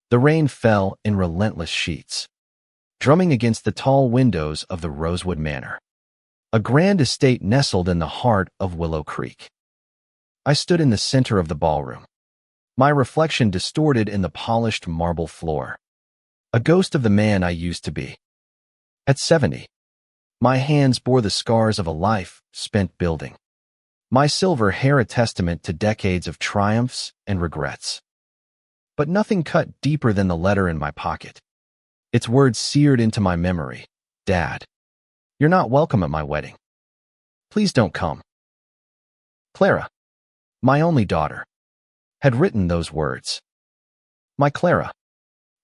The rain fell in relentless sheets, drumming against the tall windows of the Rosewood Manor, a grand estate nestled in the heart of Willow Creek. I stood in the center of the ballroom, my reflection distorted in the polished marble floor, a ghost of the man I used to be. At 70, my hands bore the scars of a life spent building, my silver hair a testament to decades of triumphs and regrets. But nothing cut deeper than the letter in my pocket. Its words seared into my memory. Dad, you're not welcome at my wedding. Please don't come. Clara, my only daughter, had written those words. My Clara,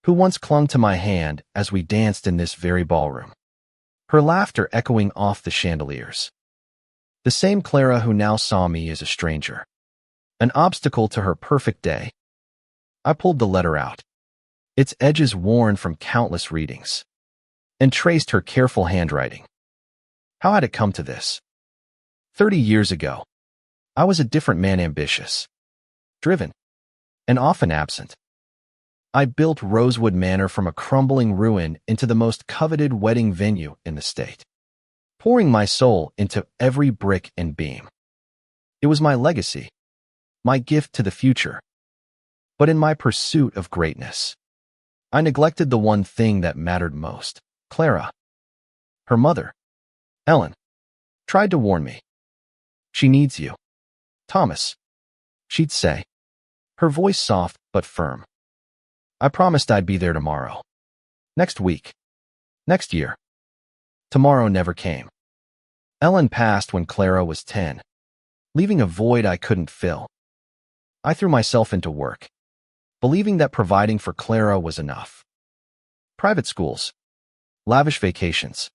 who once clung to my hand as we danced in this very ballroom, her laughter echoing off the chandeliers. The same Clara who now saw me as a stranger, an obstacle to her perfect day. I pulled the letter out, its edges worn from countless readings, and traced her careful handwriting. How had it come to this? 30 years ago, I was a different man, ambitious, driven, and often absent. I built Rosewood Manor from a crumbling ruin into the most coveted wedding venue in the state, pouring my soul into every brick and beam. It was my legacy, my gift to the future. But in my pursuit of greatness, I neglected the one thing that mattered most. Clara, her mother, Ellen, tried to warn me. She needs you, Thomas, she'd say, her voice soft but firm. I promised I'd be there tomorrow, next week, next year. Tomorrow never came. Ellen passed when Clara was 10, leaving a void I couldn't fill. I threw myself into work, believing that providing for Clara was enough. Private schools, lavish vacations,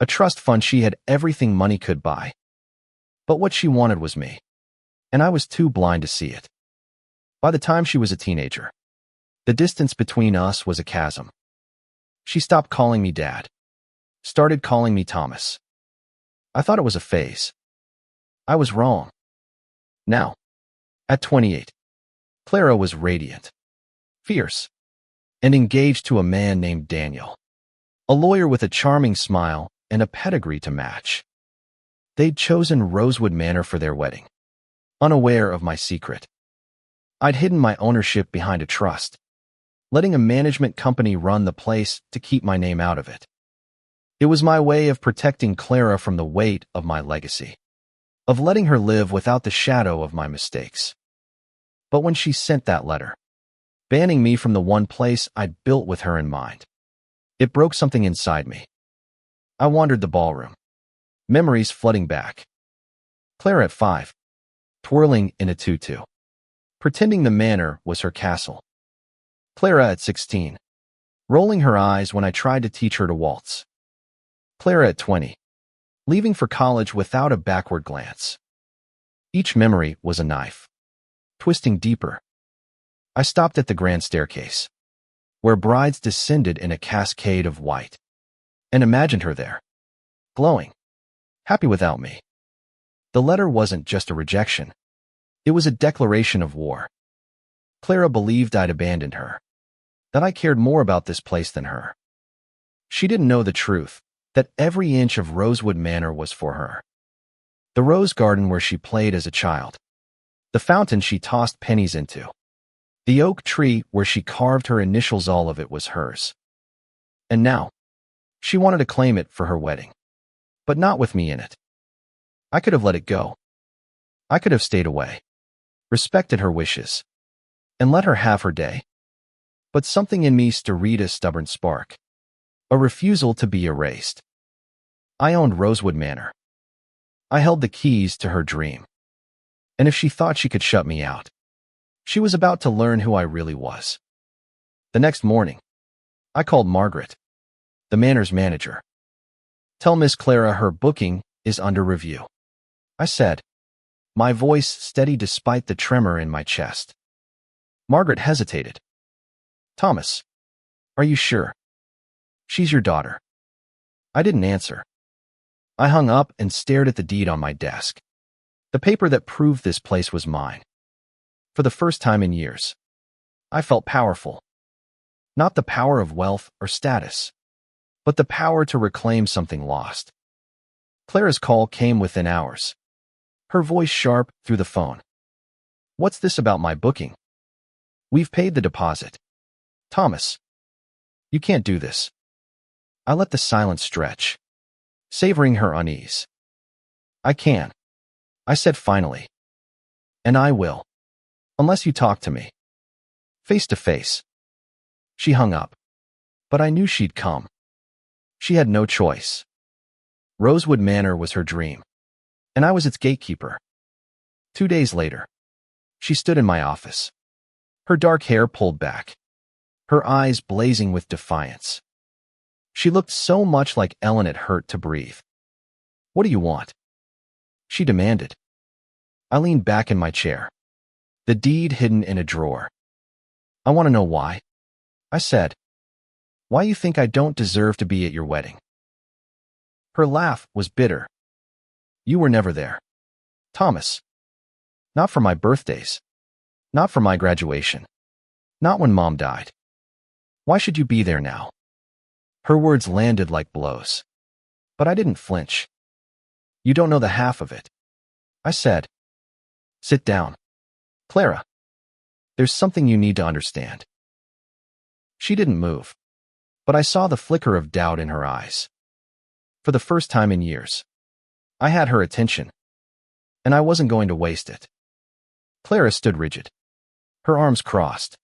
a trust fund. She had everything money could buy. But what she wanted was me, and I was too blind to see it. By the time she was a teenager, the distance between us was a chasm. She stopped calling me Dad, started calling me Thomas. I thought it was a phase. I was wrong. Now, at 28, Clara was radiant, fierce, and engaged to a man named Daniel, a lawyer with a charming smile and a pedigree to match. They'd chosen Rosewood Manor for their wedding, unaware of my secret. I'd hidden my ownership behind a trust, letting a management company run the place to keep my name out of it. It was my way of protecting Clara from the weight of my legacy, of letting her live without the shadow of my mistakes. But when she sent that letter, banning me from the one place I'd built with her in mind, it broke something inside me. I wandered the ballroom, memories flooding back. Clara at 5, twirling in a tutu, pretending the manor was her castle. Clara at 16, rolling her eyes when I tried to teach her to waltz. Clara at 20, leaving for college without a backward glance. Each memory was a knife, twisting deeper. I stopped at the grand staircase, where brides descended in a cascade of white, and imagined her there, glowing, happy without me. The letter wasn't just a rejection. It was a declaration of war. Clara believed I'd abandoned her, that I cared more about this place than her. She didn't know the truth, that every inch of Rosewood Manor was for her. The rose garden where she played as a child, the fountain she tossed pennies into, the oak tree where she carved her initials, all of it was hers. And now, she wanted to claim it for her wedding, but not with me in it. I could have let it go. I could have stayed away, respected her wishes, and let her have her day. But something in me stirred a stubborn spark, a refusal to be erased. I owned Rosewood Manor. I held the keys to her dream. And if she thought she could shut me out, she was about to learn who I really was. The next morning, I called Margaret, the manor's manager. "Tell Miss Clara her booking is under review," I said, my voice steady despite the tremor in my chest. Margaret hesitated. "Thomas, are you sure? She's your daughter." I didn't answer. I hung up and stared at the deed on my desk, the paper that proved this place was mine. For the first time in years, I felt powerful. Not the power of wealth or status, but the power to reclaim something lost. Clara's call came within hours, her voice sharp through the phone. What's this about my booking? We've paid the deposit. Thomas, you can't do this. I let the silence stretch, savoring her unease. I can, I said finally. And I will, unless you talk to me. Face to face. She hung up, but I knew she'd come. She had no choice. Rosewood Manor was her dream, and I was its gatekeeper. 2 days later, she stood in my office, her dark hair pulled back, her eyes blazing with defiance. She looked so much like Ellen it hurt to breathe. What do you want? She demanded. I leaned back in my chair, the deed hidden in a drawer. I want to know why, I said. Why you think I don't deserve to be at your wedding? Her laugh was bitter. You were never there, Thomas. Not for my birthdays. Not for my graduation. Not when Mom died. Why should you be there now? Her words landed like blows. But I didn't flinch. You don't know the half of it, I said. Sit down, Clara. There's something you need to understand. She didn't move, but I saw the flicker of doubt in her eyes. For the first time in years, I had her attention, and I wasn't going to waste it. Clara stood rigid, her arms crossed,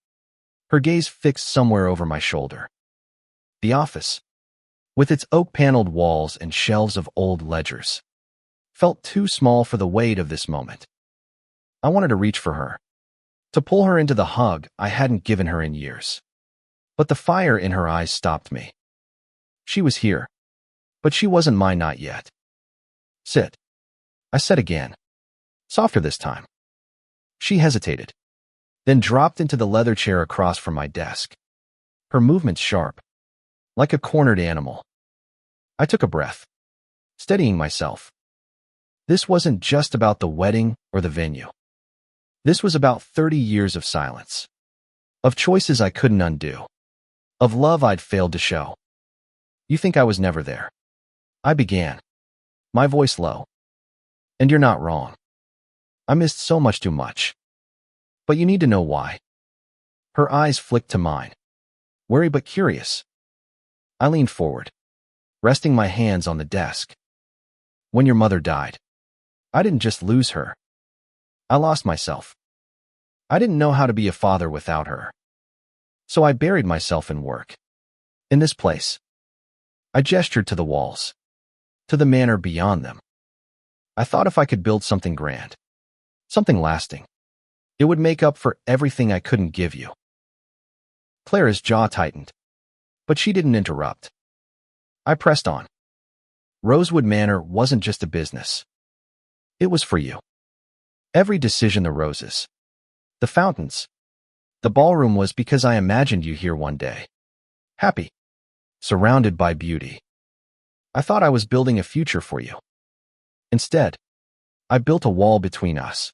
her gaze fixed somewhere over my shoulder. The office, with its oak-paneled walls and shelves of old ledgers, felt too small for the weight of this moment. I wanted to reach for her, to pull her into the hug I hadn't given her in years. But the fire in her eyes stopped me. She was here, but she wasn't mine not yet. Sit, I said again, softer this time. She hesitated, then dropped into the leather chair across from my desk, her movements sharp, like a cornered animal. I took a breath, steadying myself. This wasn't just about the wedding or the venue. This was about 30 years of silence, of choices I couldn't undo, of love I'd failed to show. You think I was never there? I began, my voice low. And you're not wrong. I missed so much too much. But you need to know why. Her eyes flicked to mine, wary but curious. I leaned forward, resting my hands on the desk. When your mother died, I didn't just lose her. I lost myself. I didn't know how to be a father without her. So I buried myself in work. In this place. I gestured to the walls, to the manor beyond them. I thought if I could build something grand, something lasting, it would make up for everything I couldn't give you. Clara's jaw tightened, but she didn't interrupt. I pressed on. Rosewood Manor wasn't just a business. It was for you. Every decision, the roses, the fountains, the ballroom was because I imagined you here one day. Happy. Surrounded by beauty. I thought I was building a future for you. Instead, I built a wall between us.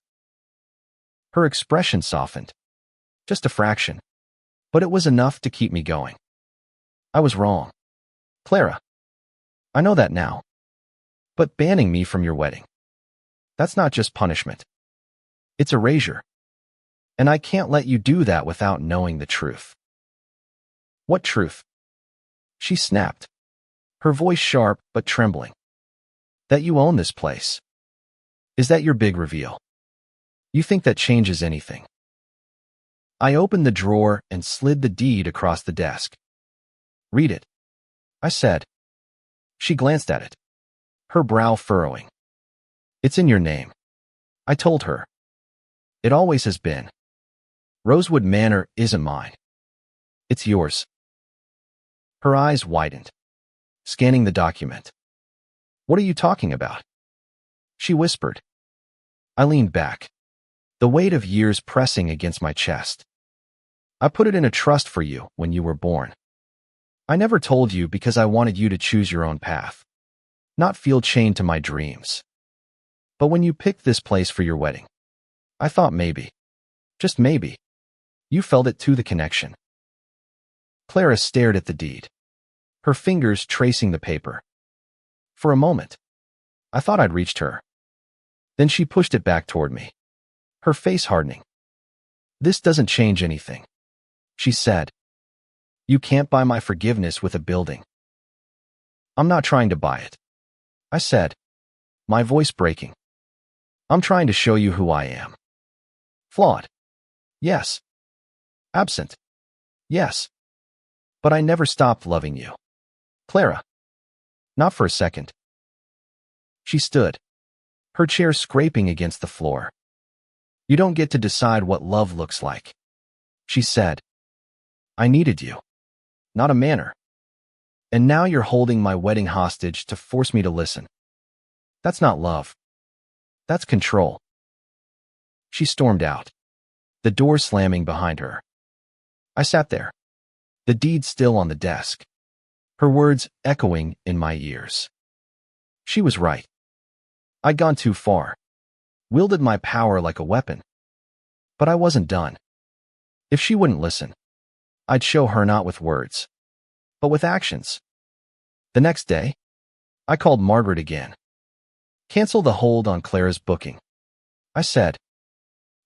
Her expression softened. Just a fraction. But it was enough to keep me going. I was wrong, Clara. I know that now. But banning me from your wedding, that's not just punishment. It's erasure. And I can't let you do that without knowing the truth. What truth? She snapped, her voice sharp but trembling. That you own this place. Is that your big reveal? You think that changes anything? I opened the drawer and slid the deed across the desk. Read it, I said. She glanced at it, her brow furrowing. It's in your name, I told her. It always has been. Rosewood Manor isn't mine. It's yours. Her eyes widened, scanning the document. What are you talking about? She whispered. I leaned back, the weight of years pressing against my chest. I put it in a trust for you when you were born. I never told you because I wanted you to choose your own path, not feel chained to my dreams. But when you picked this place for your wedding, I thought maybe, just maybe, you felt it to the connection. Clara stared at the deed, her fingers tracing the paper. For a moment, I thought I'd reached her. Then she pushed it back toward me, her face hardening. "This doesn't change anything," she said. "You can't buy my forgiveness with a building." "I'm not trying to buy it," I said, my voice breaking. "I'm trying to show you who I am. Flawed. Yes. Absent. Yes. But I never stopped loving you. Clara. Not for a second." She stood, her chair scraping against the floor. "You don't get to decide what love looks like," she said. "I needed you, not a manner. And now you're holding my wedding hostage to force me to listen. That's not love. That's control." She stormed out, the door slamming behind her. I sat there, the deed still on the desk, her words echoing in my ears. She was right. I'd gone too far, wielded my power like a weapon. But I wasn't done. If she wouldn't listen, I'd show her not with words, but with actions. The next day, I called Margaret again. "Cancel the hold on Clara's booking," I said.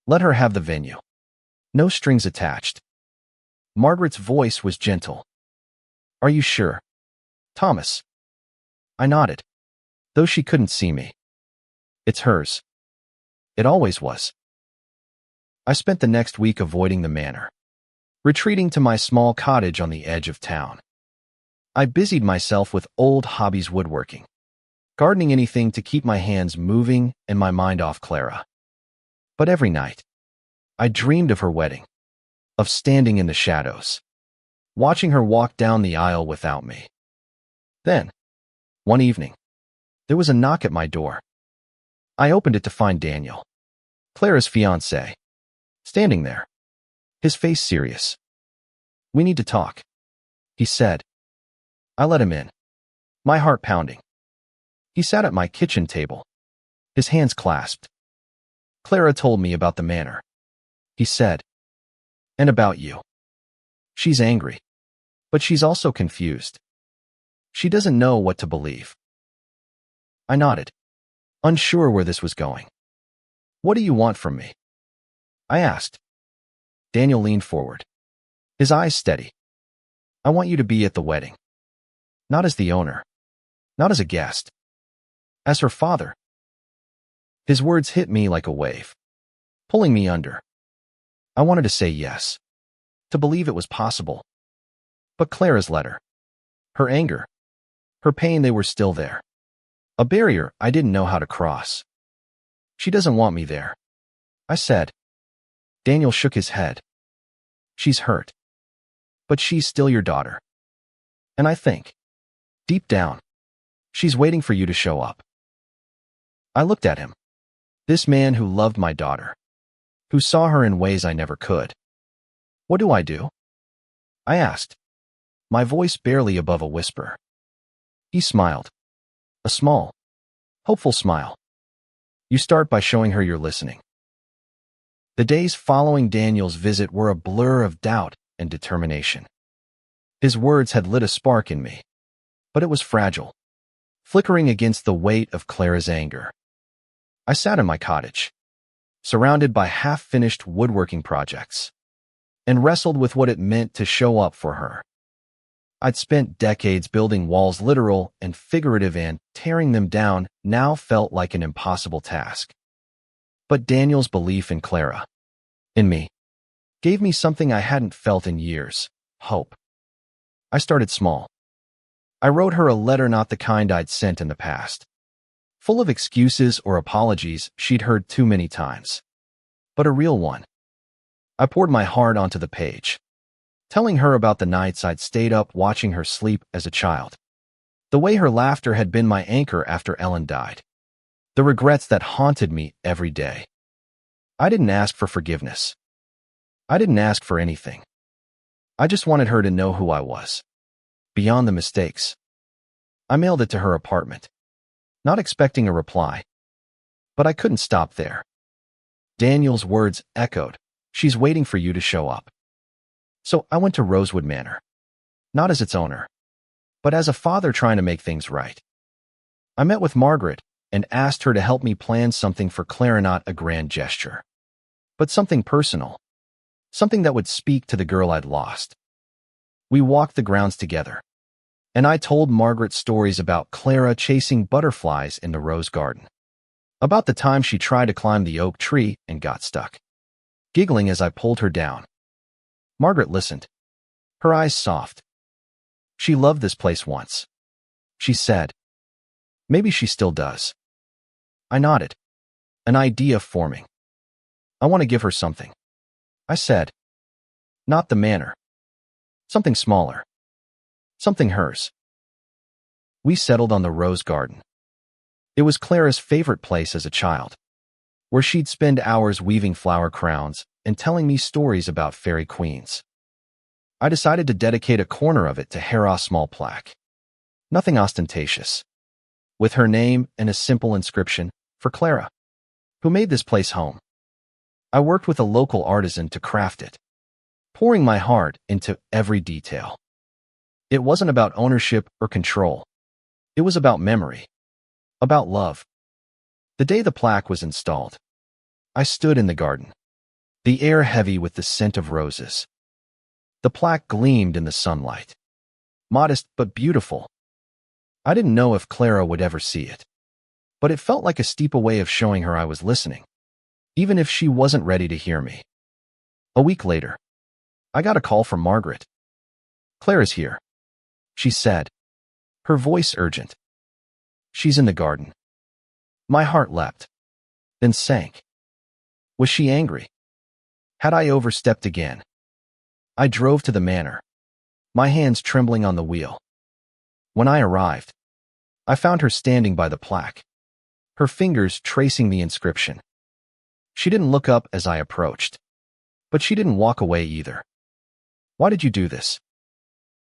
"Let her have the venue. No strings attached." Margaret's voice was gentle. "Are you sure, Thomas?" I nodded, though she couldn't see me. "It's hers. It always was." I spent the next week avoiding the manor, retreating to my small cottage on the edge of town. I busied myself with old hobbies, woodworking, gardening, anything to keep my hands moving and my mind off Clara. But every night, I dreamed of her wedding, of standing in the shadows, watching her walk down the aisle without me. Then, one evening, there was a knock at my door. I opened it to find Daniel, Clara's fiancé, standing there, his face serious. "We need to talk," he said. I let him in, my heart pounding. He sat at my kitchen table, his hands clasped. "Clara told me about the manor," he said, "and about you. She's angry, but she's also confused. She doesn't know what to believe." I nodded, unsure where this was going. "What do you want from me?" I asked. Daniel leaned forward, his eyes steady. "I want you to be at the wedding. Not as the owner, not as a guest, as her father." His words hit me like a wave, pulling me under. I wanted to say yes, to believe it was possible. But Clara's letter, her anger, her pain, they were still there. A barrier I didn't know how to cross. "She doesn't want me there," I said. Daniel shook his head. "She's hurt. But she's still your daughter. And I think, deep down, she's waiting for you to show up." I looked at him, this man who loved my daughter, who saw her in ways I never could. "What do I do?" I asked, my voice barely above a whisper. He smiled, a small, hopeful smile. "You start by showing her you're listening." The days following Daniel's visit were a blur of doubt and determination. His words had lit a spark in me, but it was fragile, flickering against the weight of Clara's anger. I sat in my cottage, surrounded by half-finished woodworking projects, and wrestled with what it meant to show up for her. I'd spent decades building walls, literal and figurative, and tearing them down now felt like an impossible task. But Daniel's belief in Clara, in me, gave me something I hadn't felt in years: hope. I started small. I wrote her a letter, not the kind I'd sent in the past, full of excuses or apologies she'd heard too many times, but a real one. I poured my heart onto the page, telling her about the nights I'd stayed up watching her sleep as a child, the way her laughter had been my anchor after Ellen died, the regrets that haunted me every day. I didn't ask for forgiveness. I didn't ask for anything. I just wanted her to know who I was, beyond the mistakes. I mailed it to her apartment, not expecting a reply. But I couldn't stop there. Daniel's words echoed, "She's waiting for you to show up." So I went to Rosewood Manor, not as its owner, but as a father trying to make things right. I met with Margaret and asked her to help me plan something for Clara, not a grand gesture, but something personal, something that would speak to the girl I'd lost. We walked the grounds together, and I told Margaret stories about Clara chasing butterflies in the rose garden, about the time she tried to climb the oak tree and got stuck, giggling as I pulled her down. Margaret listened, her eyes soft. She loved this place once, she said. Maybe she still does. I nodded, an idea forming. I want to give her something, I said. Not the manor. Something smaller. Something hers. We settled on the rose garden. It was Clara's favorite place as a child, where she'd spend hours weaving flower crowns and telling me stories about fairy queens. I decided to dedicate a corner of it to Hera's small plaque. Nothing ostentatious, with her name and a simple inscription for Clara, who made this place home. I worked with a local artisan to craft it, pouring my heart into every detail. It wasn't about ownership or control. It was about memory, about love. The day the plaque was installed, I stood in the garden, the air heavy with the scent of roses. The plaque gleamed in the sunlight, modest but beautiful. I didn't know if Clara would ever see it, but it felt like a steeper way of showing her I was listening, even if she wasn't ready to hear me. A week later, I got a call from Margaret. Clara's here, she said, her voice urgent. She's in the garden. My heart leapt, then sank. Was she angry? Had I overstepped again? I drove to the manor, my hands trembling on the wheel. When I arrived, I found her standing by the plaque, her fingers tracing the inscription. She didn't look up as I approached, but she didn't walk away either. Why did you do this?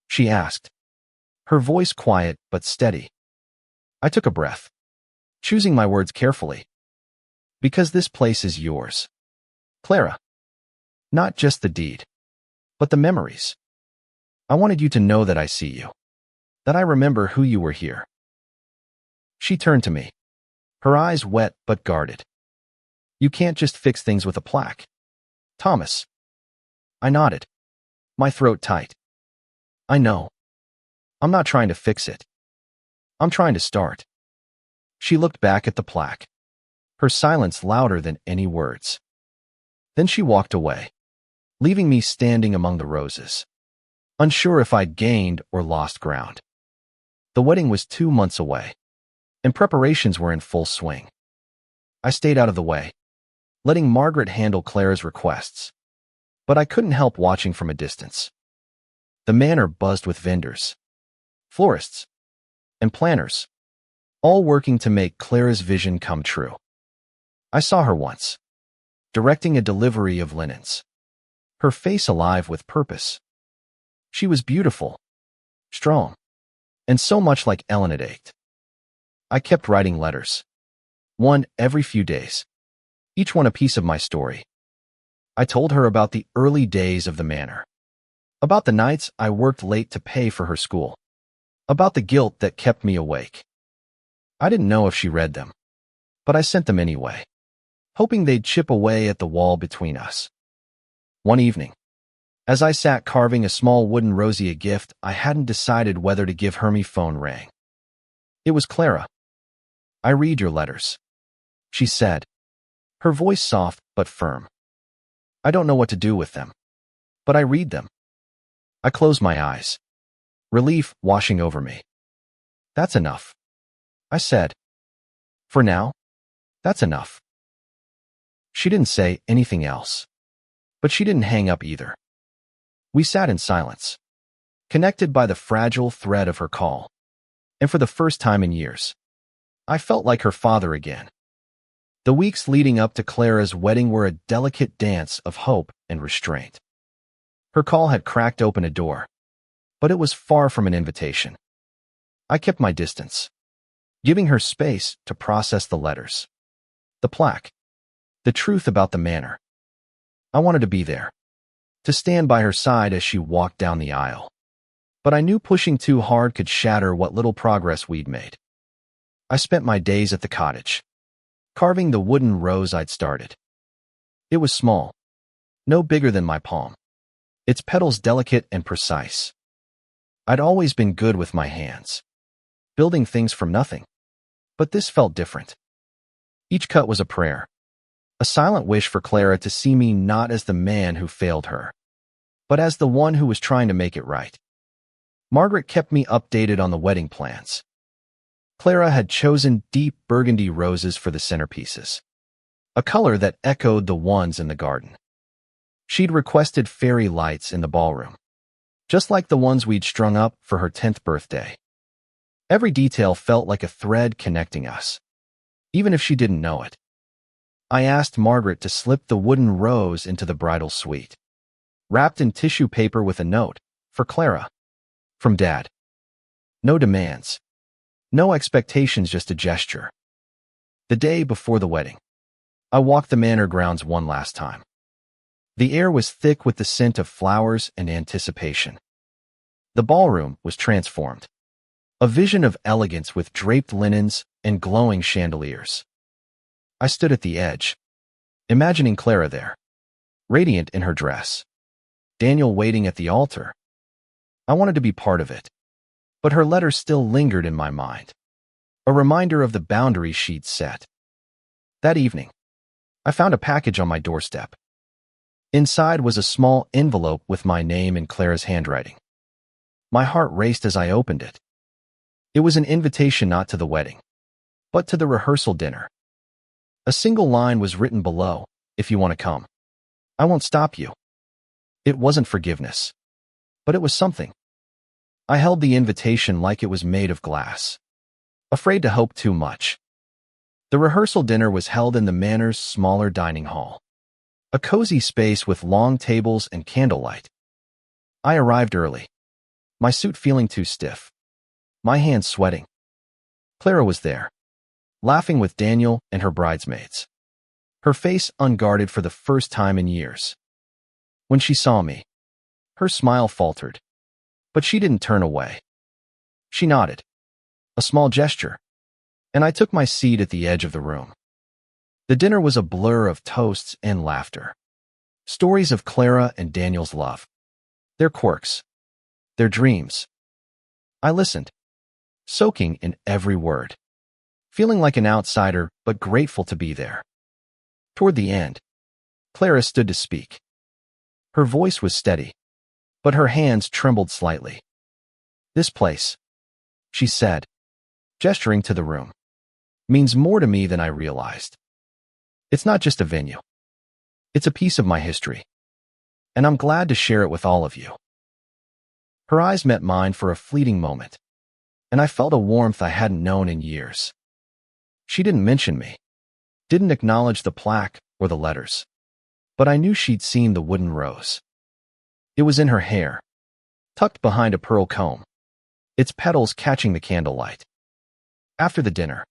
She asked, her voice quiet but steady. I took a breath, choosing my words carefully. Because this place is yours, Clara. Not just the deed, but the memories. I wanted you to know that I see you, that I remember who you were here. She turned to me, her eyes wet but guarded. You can't just fix things with a plaque, Thomas. I nodded, my throat tight. I know. I'm not trying to fix it. I'm trying to start. She looked back at the plaque, her silence louder than any words. Then she walked away, leaving me standing among the roses, unsure if I'd gained or lost ground. The wedding was 2 months away, and preparations were in full swing. I stayed out of the way, letting Margaret handle Clara's requests, but I couldn't help watching from a distance. The manor buzzed with vendors, florists, and planners, all working to make Clara's vision come true. I saw her once, directing a delivery of linens, her face alive with purpose. She was beautiful, strong, and so much like Ellen had ached. I kept writing letters, one every few days, each one a piece of my story. I told her about the early days of the manor, about the nights I worked late to pay for her school, about the guilt that kept me awake. I didn't know if she read them, but I sent them anyway, hoping they'd chip away at the wall between us. One evening, as I sat carving a small wooden rosy a gift I hadn't decided whether to give her, my phone rang. It was Clara. I read your letters, she said, her voice soft but firm. I don't know what to do with them, but I read them. I closed my eyes, relief washing over me. That's enough, I said. For now, that's enough. She didn't say anything else, but she didn't hang up either. We sat in silence, connected by the fragile thread of her call, and for the first time in years, I felt like her father again. The weeks leading up to Clara's wedding were a delicate dance of hope and restraint. Her call had cracked open a door, but it was far from an invitation. I kept my distance, giving her space to process the letters, the plaque, the truth about the manor. I wanted to be there, to stand by her side as she walked down the aisle, But I knew pushing too hard could shatter what little progress we'd made. I spent my days at the cottage, carving the wooden rose I'd started. It was small, no bigger than my palm, its petals delicate and precise. I'd always been good with my hands, building things from nothing. But this felt different. Each cut was a prayer, a silent wish for Clara to see me not as the man who failed her, but as the one who was trying to make it right. Margaret kept me updated on the wedding plans. Clara had chosen deep burgundy roses for the centerpieces, a color that echoed the ones in the garden. She'd requested fairy lights in the ballroom, just like the ones we'd strung up for her 10th birthday. Every detail felt like a thread connecting us, even if she didn't know it. I asked Margaret to slip the wooden rose into the bridal suite, wrapped in tissue paper with a note, for Clara, from Dad. No demands, no expectations, just a gesture. The day before the wedding, I walked the manor grounds one last time. The air was thick with the scent of flowers and anticipation. The ballroom was transformed, a vision of elegance with draped linens and glowing chandeliers. I stood at the edge, imagining Clara there, radiant in her dress, Daniel waiting at the altar. I wanted to be part of it, but her letter still lingered in my mind, a reminder of the boundaries she'd set. That evening, I found a package on my doorstep. Inside was a small envelope with my name in Clara's handwriting. My heart raced as I opened it. It was an invitation not to the wedding, but to the rehearsal dinner. A single line was written below, "If you want to come, I won't stop you." It wasn't forgiveness, but it was something. I held the invitation like it was made of glass, afraid to hope too much. The rehearsal dinner was held in the manor's smaller dining hall, a cozy space with long tables and candlelight. I arrived early, my suit feeling too stiff, my hands sweating. Clara was there, laughing with Daniel and her bridesmaids, her face unguarded for the first time in years. When she saw me, her smile faltered, but she didn't turn away. She nodded, a small gesture, and I took my seat at the edge of the room. The dinner was a blur of toasts and laughter, stories of Clara and Daniel's love, their quirks, their dreams. I listened, soaking in every word, feeling like an outsider but grateful to be there. Toward the end, Clara stood to speak. Her voice was steady, but her hands trembled slightly. "This place," she said, gesturing to the room, "means more to me than I realized. It's not just a venue. It's a piece of my history, and I'm glad to share it with all of you." Her eyes met mine for a fleeting moment, and I felt a warmth I hadn't known in years. She didn't mention me, didn't acknowledge the plaque or the letters, but I knew she'd seen the wooden rose. It was in her hair, tucked behind a pearl comb, its petals catching the candlelight. After the dinner,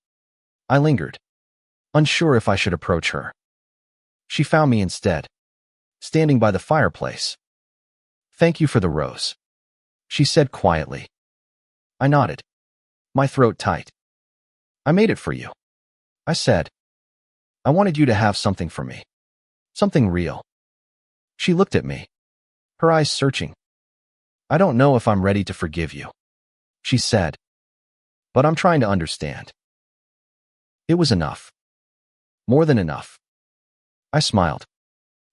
I lingered, unsure if I should approach her. She found me instead, standing by the fireplace. "Thank you for the rose," she said quietly. I nodded, my throat tight. "I made it for you," I said. "I wanted you to have something for me, something real." She looked at me, her eyes searching. "I don't know if I'm ready to forgive you," she said, "but I'm trying to understand." It was enough. More than enough. I smiled,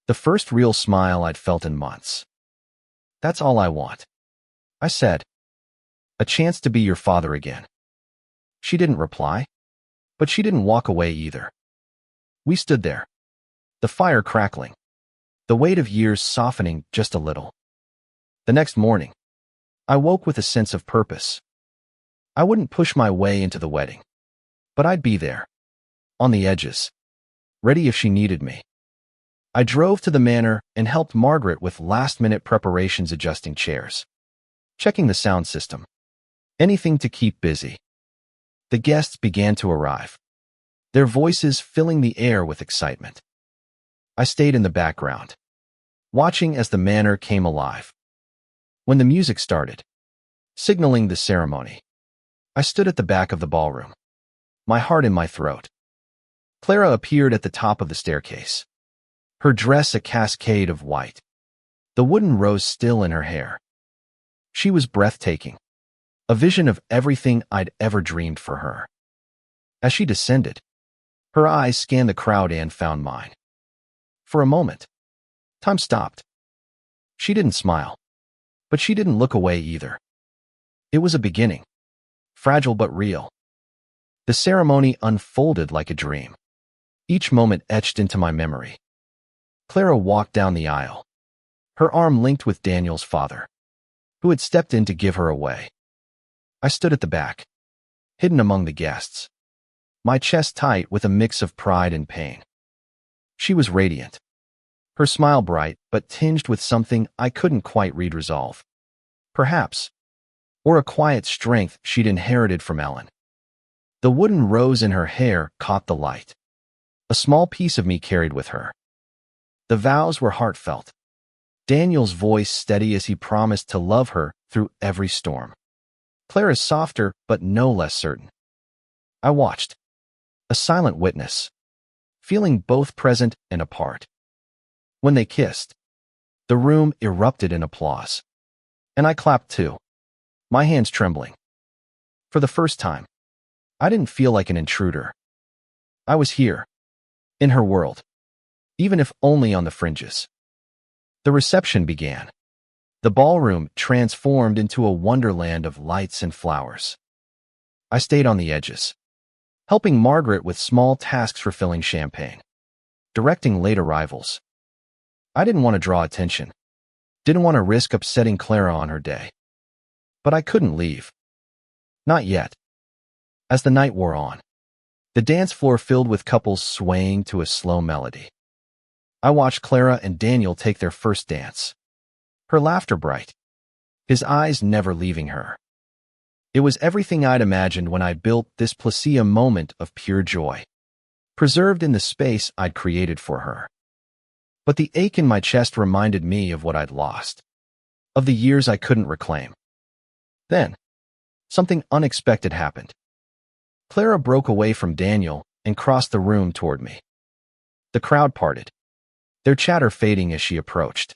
the first real smile I'd felt in months. "That's all I want," I said. "A chance to be your father again." She didn't reply, but she didn't walk away either. We stood there, the fire crackling, the weight of years softening just a little. The next morning, I woke with a sense of purpose. I wouldn't push my way into the wedding, but I'd be there, on the edges, ready if she needed me. I drove to the manor and helped Margaret with last-minute preparations, adjusting chairs, checking the sound system, anything to keep busy. The guests began to arrive, their voices filling the air with excitement. I stayed in the background, watching as the manor came alive. When the music started, signaling the ceremony. I stood at the back of the ballroom, my heart in my throat. Clara appeared at the top of the staircase, her dress a cascade of white, the wooden rose still in her hair. She was breathtaking, a vision of everything I'd ever dreamed for her. As she descended, her eyes scanned the crowd and found mine. For a moment, time stopped. She didn't smile, but she didn't look away either. It was a beginning, fragile but real. The ceremony unfolded like a dream, each moment etched into my memory. Clara walked down the aisle, her arm linked with Daniel's father, who had stepped in to give her away. I stood at the back, hidden among the guests, my chest tight with a mix of pride and pain. She was radiant, her smile bright but tinged with something I couldn't quite read resolve. Perhaps, or a quiet strength she'd inherited from Ellen. The wooden rose in her hair caught the light, a small piece of me carried with her. The vows were heartfelt, Daniel's voice steady as he promised to love her through every storm. Clara's softer but no less certain. I watched, a silent witness, feeling both present and apart. When they kissed, the room erupted in applause, and I clapped too, my hands trembling. For the first time, I didn't feel like an intruder. I was here, in her world, even if only on the fringes. The reception began. The ballroom transformed into a wonderland of lights and flowers. I stayed on the edges, helping Margaret with small tasks for filling champagne, directing late arrivals. I didn't want to draw attention, didn't want to risk upsetting Clara on her day. But I couldn't leave. Not yet. As the night wore on, the dance floor filled with couples swaying to a slow melody. I watched Clara and Daniel take their first dance, her laughter bright, his eyes never leaving her. It was everything I'd imagined when I built this Placia moment of pure joy, preserved in the space I'd created for her. But the ache in my chest reminded me of what I'd lost, of the years I couldn't reclaim. Then, something unexpected happened. Clara broke away from Daniel and crossed the room toward me. The crowd parted, their chatter fading as she approached.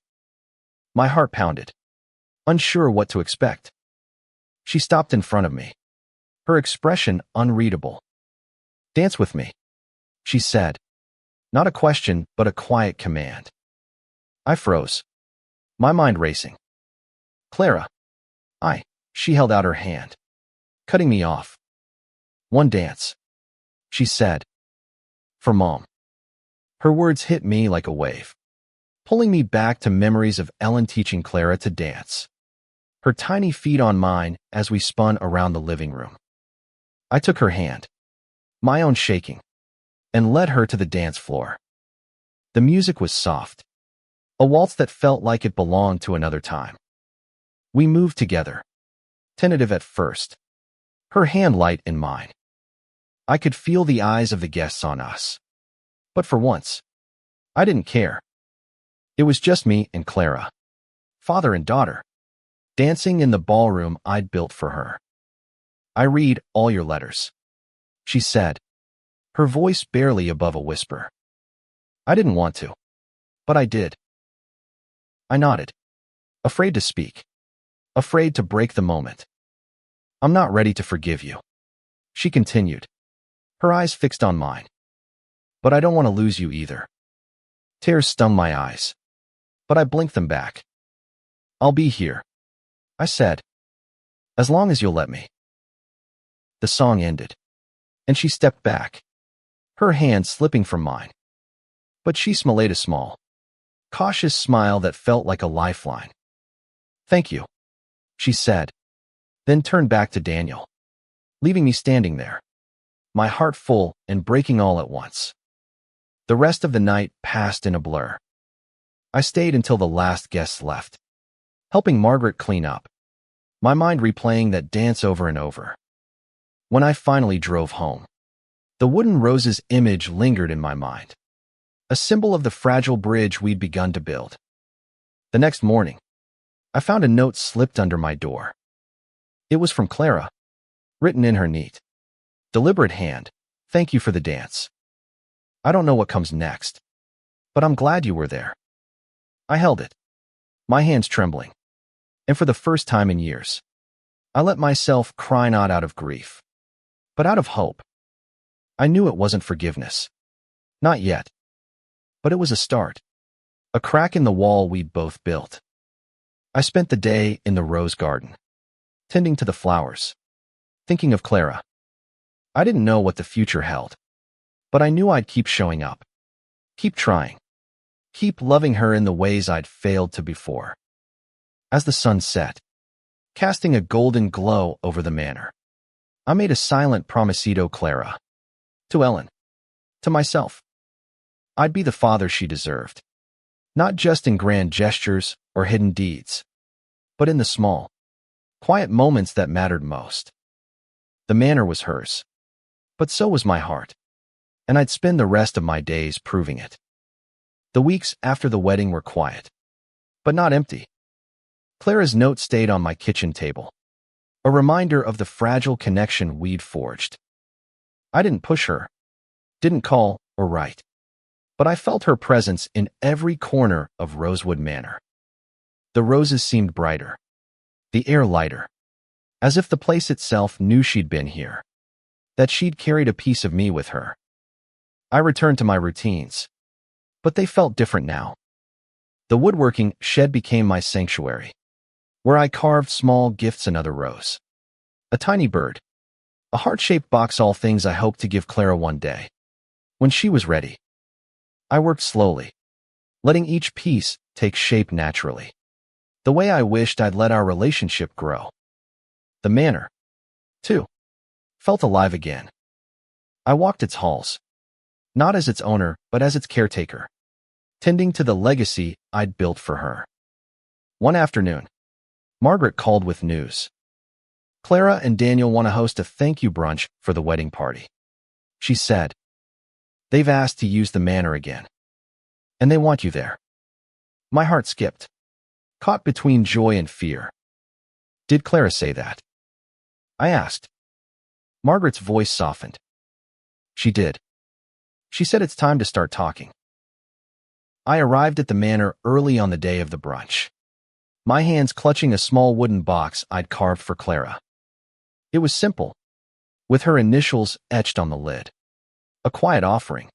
My heart pounded, unsure what to expect. She stopped in front of me, her expression unreadable. "Dance with me," she said. Not a question, but a quiet command. I froze, my mind racing. "Clara, she held out her hand, cutting me off. "One dance," she said. "For Mom." Her words hit me like a wave, pulling me back to memories of Ellen teaching Clara to dance, her tiny feet on mine as we spun around the living room. I took her hand, my own shaking, and led her to the dance floor. The music was soft, a waltz that felt like it belonged to another time. We moved together, tentative at first, her hand light in mine. I could feel the eyes of the guests on us. But for once, I didn't care. It was just me and Clara, father and daughter, dancing in the ballroom I'd built for her. "I read all your letters," she said, her voice barely above a whisper. I didn't want to, but I did. I nodded, afraid to speak, afraid to break the moment. "I'm not ready to forgive you," she continued, her eyes fixed on mine. "But I don't want to lose you either." Tears stung my eyes, but I blinked them back. "I'll be here," I said, "as long as you'll let me." The song ended, and she stepped back, her hand slipping from mine. But she smiled a small, cautious smile that felt like a lifeline. "Thank you," she said, then turned back to Daniel, leaving me standing there, my heart full and breaking all at once. The rest of the night passed in a blur. I stayed until the last guests left, helping Margaret clean up, my mind replaying that dance over and over. When I finally drove home, the wooden rose's image lingered in my mind, a symbol of the fragile bridge we'd begun to build. The next morning, I found a note slipped under my door. It was from Clara, written in her neat, deliberate hand. Thank you for the dance. I don't know what comes next, but I'm glad you were there. I held it, my hands trembling, and for the first time in years, I let myself cry not out of grief, but out of hope. I knew it wasn't forgiveness. Not yet. But it was a start. A crack in the wall we'd both built. I spent the day in the rose garden, tending to the flowers, thinking of Clara. I didn't know what the future held, but I knew I'd keep showing up, keep trying, keep loving her in the ways I'd failed to before. As the sun set, casting a golden glow over the manor, I made a silent promisito Clara. To Ellen. To myself. I'd be the father she deserved. Not just in grand gestures or hidden deeds, but in the small, quiet moments that mattered most. The manor was hers, but so was my heart, and I'd spend the rest of my days proving it. The weeks after the wedding were quiet, but not empty. Clara's note stayed on my kitchen table, a reminder of the fragile connection we'd forged. I didn't push her, didn't call or write, but I felt her presence in every corner of Rosewood Manor. The roses seemed brighter, the air lighter, as if the place itself knew she'd been here, that she'd carried a piece of me with her. I returned to my routines, but they felt different now. The woodworking shed became my sanctuary, where I carved small gifts another rose. A tiny bird, a heart-shaped box, all things I hoped to give Clara one day, when she was ready. I worked slowly, letting each piece take shape naturally, the way I wished I'd let our relationship grow. The manor, too, felt alive again. I walked its halls, not as its owner, but as its caretaker, tending to the legacy I'd built for her. One afternoon, Margaret called with news. Clara and Daniel want to host a thank you brunch for the wedding party. She said, they've asked to use the manor again, and they want you there. My heart skipped, caught between joy and fear. Did Clara say that? I asked. Margaret's voice softened. She did. She said it's time to start talking. I arrived at the manor early on the day of the brunch, my hands clutching a small wooden box I'd carved for Clara. It was simple, with her initials etched on the lid. A quiet offering.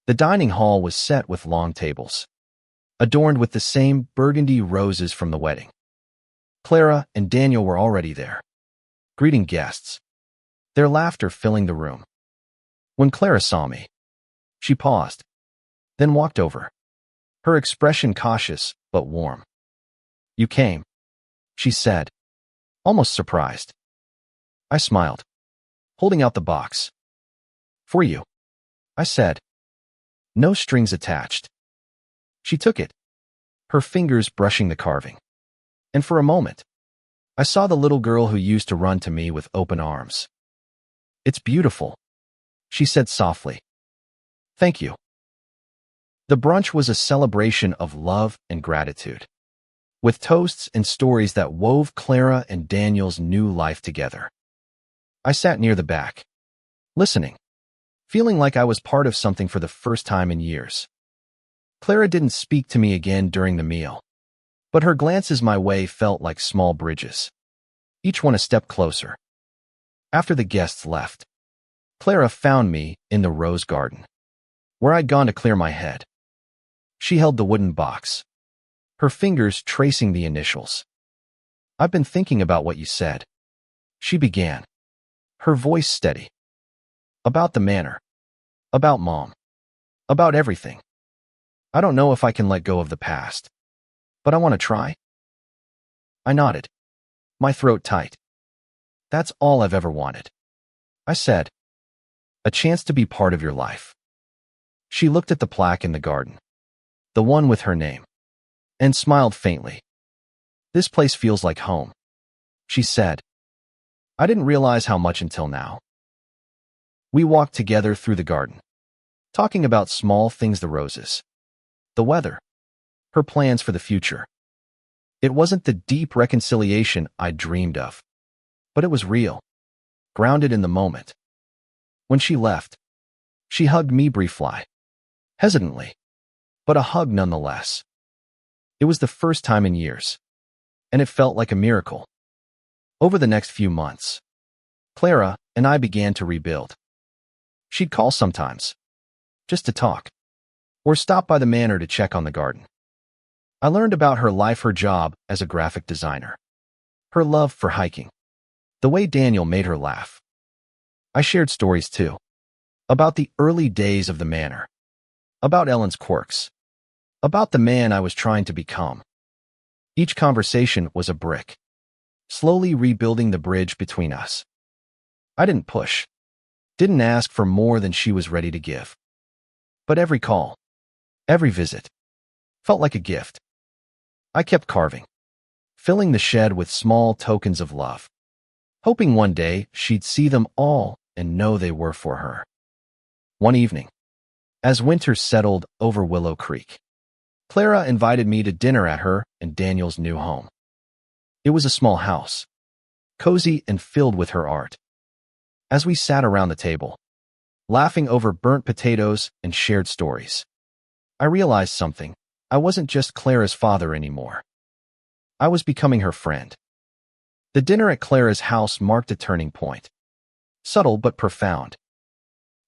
The dining hall was set with long tables, adorned with the same burgundy roses from the wedding. Clara and Daniel were already there, greeting guests, their laughter filling the room. When Clara saw me, she paused, then walked over, her expression cautious but warm. You came, she said, almost surprised. I smiled, holding out the box. For you, I said. No strings attached. She took it, her fingers brushing the carving. And for a moment, I saw the little girl who used to run to me with open arms. It's beautiful, she said softly. Thank you. The brunch was a celebration of love and gratitude, with toasts and stories that wove Clara and Daniel's new life together. I sat near the back, listening, feeling like I was part of something for the first time in years. Clara didn't speak to me again during the meal, but her glances my way felt like small bridges, each one a step closer. After the guests left, Clara found me in the rose garden, where I'd gone to clear my head. She held the wooden box, her fingers tracing the initials. I've been thinking about what you said, she began, her voice steady. About the manor, about Mom, about everything. I don't know if I can let go of the past, but I want to try. I nodded, my throat tight. That's all I've ever wanted, I said. A chance to be part of your life. She looked at the plaque in the garden, the one with her name, and smiled faintly. This place feels like home, she said. I didn't realize how much until now. We walked together through the garden, talking about small things, the roses, the weather, her plans for the future. It wasn't the deep reconciliation I dreamed of, But it was real, grounded in the moment. When she left, she hugged me briefly, hesitantly, but a hug nonetheless. It was the first time in years, and it felt like a miracle. Over the next few months, Clara and I began to rebuild. She'd call sometimes, just to talk, or stop by the manor to check on the garden. I learned about her life, her job as a graphic designer, her love for hiking, the way Daniel made her laugh. I shared stories too, about the early days of the manor, about Ellen's quirks, about the man I was trying to become. Each conversation was a brick, slowly rebuilding the bridge between us. I didn't push, didn't ask for more than she was ready to give. But every call, every visit, felt like a gift. I kept carving, filling the shed with small tokens of love, hoping one day she'd see them all and know they were for her. One evening, as winter settled over Willow Creek, Clara invited me to dinner at her and Daniel's new home. It was a small house, cozy and filled with her art. As we sat around the table, laughing over burnt potatoes and shared stories, I realized something. I wasn't just Clara's father anymore. I was becoming her friend. The dinner at Clara's house marked a turning point, subtle but profound.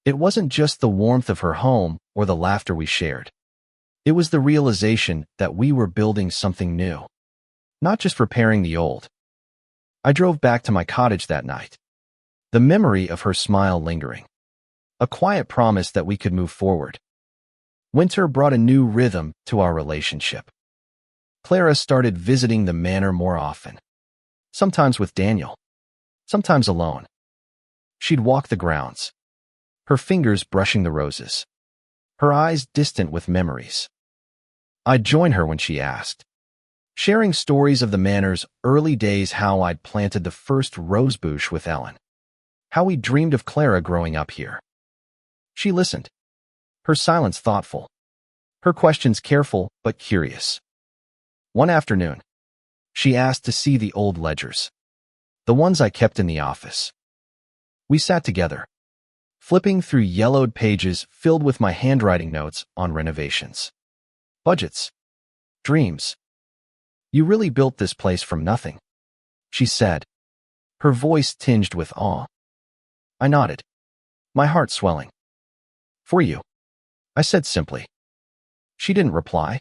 It wasn't just the warmth of her home or the laughter we shared. It was the realization that we were building something new, not just repairing the old. I drove back to my cottage that night, the memory of her smile lingering, a quiet promise that we could move forward. Winter brought a new rhythm to our relationship. Clara started visiting the manor more often, sometimes with Daniel, sometimes alone. She'd walk the grounds, her fingers brushing the roses, her eyes distant with memories. I'd join her when she asked, sharing stories of the manor's early days, how I'd planted the first rose bush with Ellen, how we dreamed of Clara growing up here. She listened, her silence thoughtful, her questions careful but curious. One afternoon, she asked to see the old ledgers, the ones I kept in the office. We sat together, flipping through yellowed pages filled with my handwriting notes on renovations, budgets, dreams. "You really built this place from nothing," she said, her voice tinged with awe. I nodded, my heart swelling. "For you," I said simply. She didn't reply,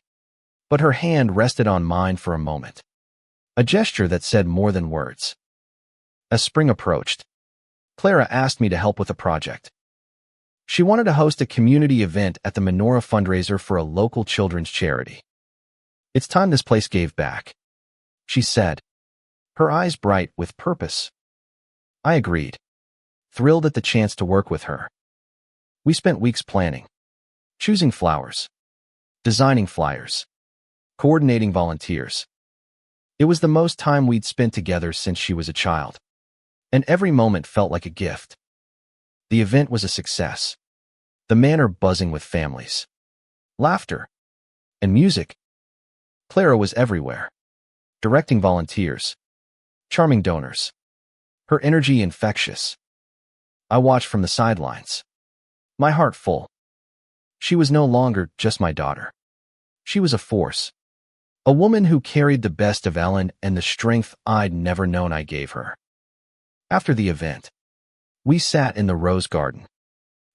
but her hand rested on mine for a moment, a gesture that said more than words. As spring approached, Clara asked me to help with a project. She wanted to host a community event at the menorah fundraiser for a local children's charity. "It's time this place gave back," she said, her eyes bright with purpose. I agreed, thrilled at the chance to work with her. We spent weeks planning, choosing flowers, designing flyers, coordinating volunteers. It was the most time we'd spent together since she was a child, and every moment felt like a gift. The event was a success, the manor buzzing with families, laughter, and music. Clara was everywhere, directing volunteers, charming donors, her energy infectious. I watched from the sidelines, my heart full. She was no longer just my daughter. She was a force, a woman who carried the best of Ellen and the strength I'd never known I gave her. After the event, we sat in the rose garden,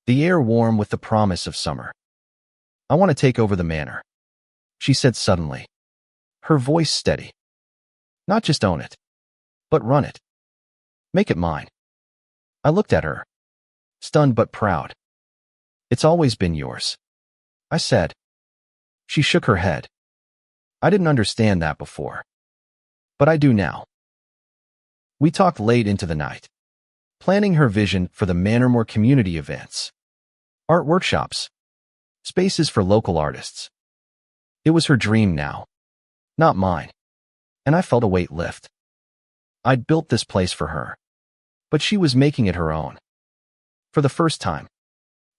the air warm with the promise of summer. "I want to take over the manor," she said suddenly, her voice steady. "Not just own it, but run it. Make it mine." I looked at her, stunned but proud. "It's always been yours," I said. She shook her head. "I didn't understand that before, but I do now." We talked late into the night, planning her vision for the manor, more community events, art workshops, spaces for local artists. It was her dream now, not mine, and I felt a weight lift. I'd built this place for her, but she was making it her own. For the first time,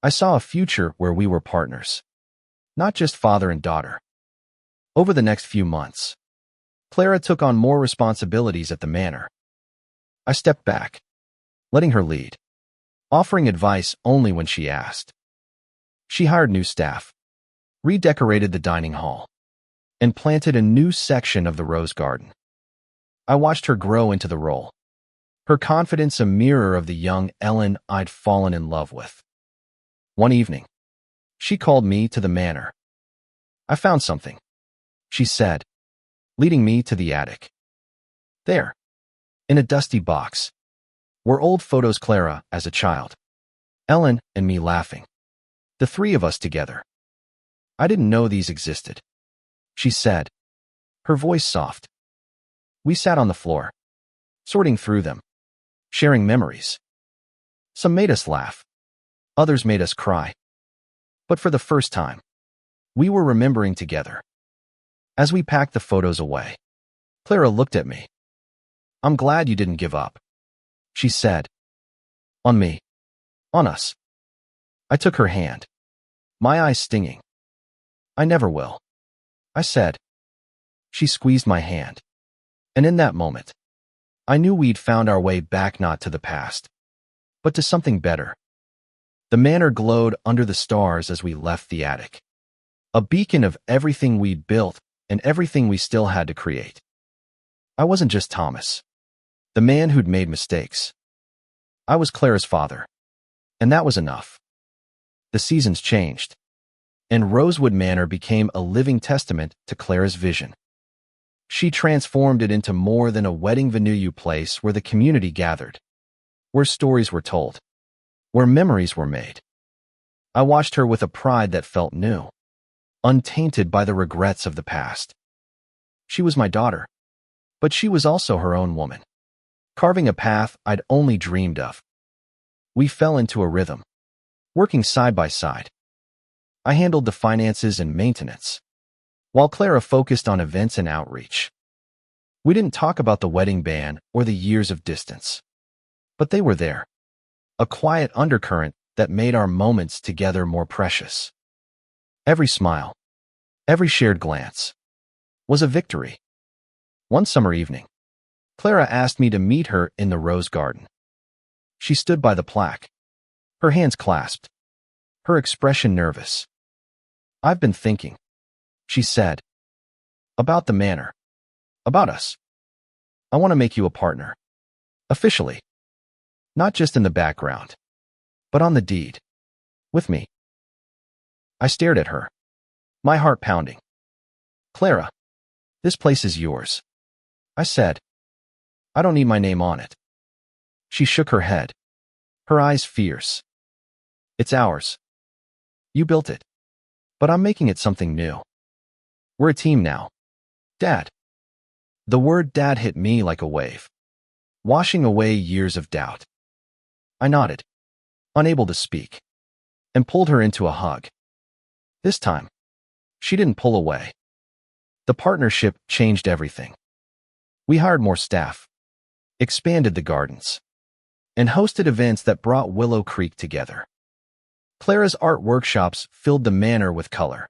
I saw a future where we were partners, not just father and daughter. Over the next few months, Clara took on more responsibilities at the manor. I stepped back, letting her lead, offering advice only when she asked. She hired new staff, redecorated the dining hall, and planted a new section of the rose garden. I watched her grow into the role, her confidence a mirror of the young Ellen I'd fallen in love with. One evening, she called me to the manor. "I found something," she said, leading me to the attic. There, in a dusty box, were old photos of Clara as a child, Ellen and me laughing, the three of us together. "I didn't know these existed," she said, her voice soft. We sat on the floor, sorting through them, sharing memories. Some made us laugh, others made us cry. But for the first time, we were remembering together. As we packed the photos away, Clara looked at me. "I'm glad you didn't give up," she said. "On me. On us." I took her hand, my eyes stinging. "I never will," I said. She squeezed my hand, and in that moment, I knew we'd found our way back, not to the past, but to something better. The manor glowed under the stars as we left the attic, a beacon of everything we'd built and everything we still had to create. I wasn't just Thomas, the man who'd made mistakes. I was Clara's father, and that was enough. The seasons changed, and Rosewood Manor became a living testament to Clara's vision. She transformed it into more than a wedding venue place where the community gathered, where stories were told, where memories were made. I watched her with a pride that felt new, untainted by the regrets of the past. She was my daughter, but she was also her own woman, carving a path I'd only dreamed of. We fell into a rhythm, working side by side. I handled the finances and maintenance, while Clara focused on events and outreach. We didn't talk about the wedding band or the years of distance, but they were there, a quiet undercurrent that made our moments together more precious. Every smile, every shared glance, was a victory. One summer evening, Clara asked me to meet her in the rose garden. She stood by the plaque, her hands clasped, her expression nervous. "I've been thinking," she said, "about the manor, about us. I want to make you a partner, officially. Not just in the background, but on the deed, with me." I stared at her, my heart pounding. "Clara, this place is yours," I said. "I don't need my name on it." She shook her head, her eyes fierce. "It's ours. You built it, but I'm making it something new. We're a team now, Dad." The word Dad hit me like a wave, washing away years of doubt. I nodded, unable to speak, and pulled her into a hug. This time, she didn't pull away. The partnership changed everything. We hired more staff, expanded the gardens, and hosted events that brought Willow Creek together. Clara's art workshops filled the manor with color,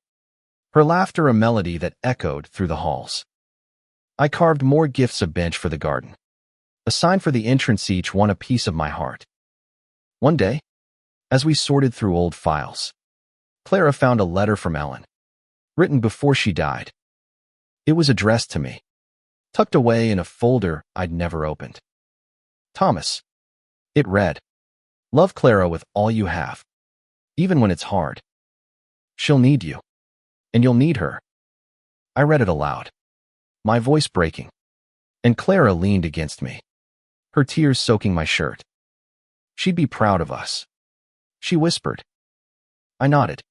her laughter a melody that echoed through the halls. I carved more gifts, a bench for the garden, a sign for the entrance, each one a piece of my heart. One day, as we sorted through old files, Clara found a letter from Ellen, written before she died. It was addressed to me, tucked away in a folder I'd never opened. "Thomas," it read, "love Clara with all you have, even when it's hard. She'll need you, and you'll need her." I read it aloud, my voice breaking, and Clara leaned against me, her tears soaking my shirt. "She'd be proud of us," she whispered. I nodded,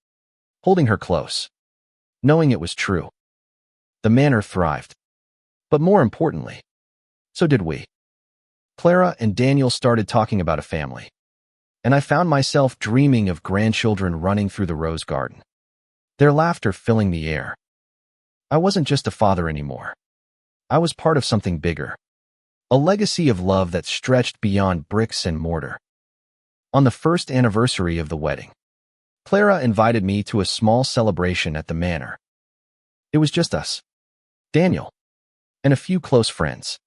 holding her close, knowing it was true. The manor thrived, but more importantly, so did we. Clara and Daniel started talking about a family, and I found myself dreaming of grandchildren running through the rose garden, their laughter filling the air. I wasn't just a father anymore. I was part of something bigger, a legacy of love that stretched beyond bricks and mortar. On the first anniversary of the wedding, Clara invited me to a small celebration at the manor. It was just us, Daniel, and a few close friends,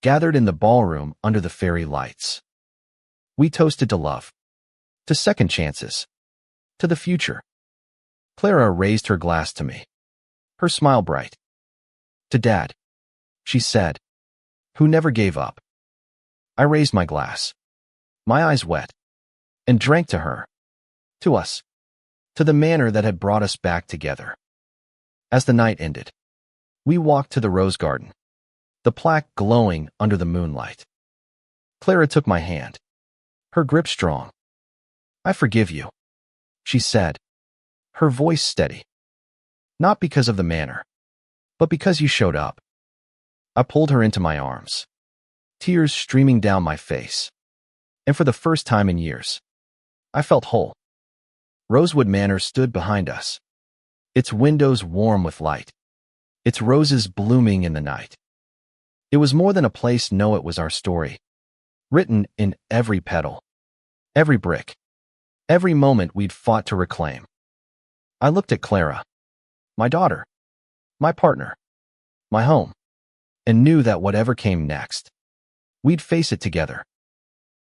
gathered in the ballroom under the fairy lights. We toasted to love, to second chances, to the future. Clara raised her glass to me, her smile bright. To Dad, she said, who never gave up. I raised my glass, my eyes wet, and drank to her, to us, to the manor that had brought us back together. As the night ended, we walked to the rose garden, the plaque glowing under the moonlight. Clara took my hand, her grip strong. I forgive you, she said, her voice steady. Not because of the manor, but because you showed up. I pulled her into my arms, tears streaming down my face. And for the first time in years, I felt whole. Rosewood Manor stood behind us, its windows warm with light, its roses blooming in the night. It was more than a place. No, it was our story, written in every petal, every brick, every moment we'd fought to reclaim. I looked at Clara, my daughter, my partner, my home, and knew that whatever came next, we'd face it together.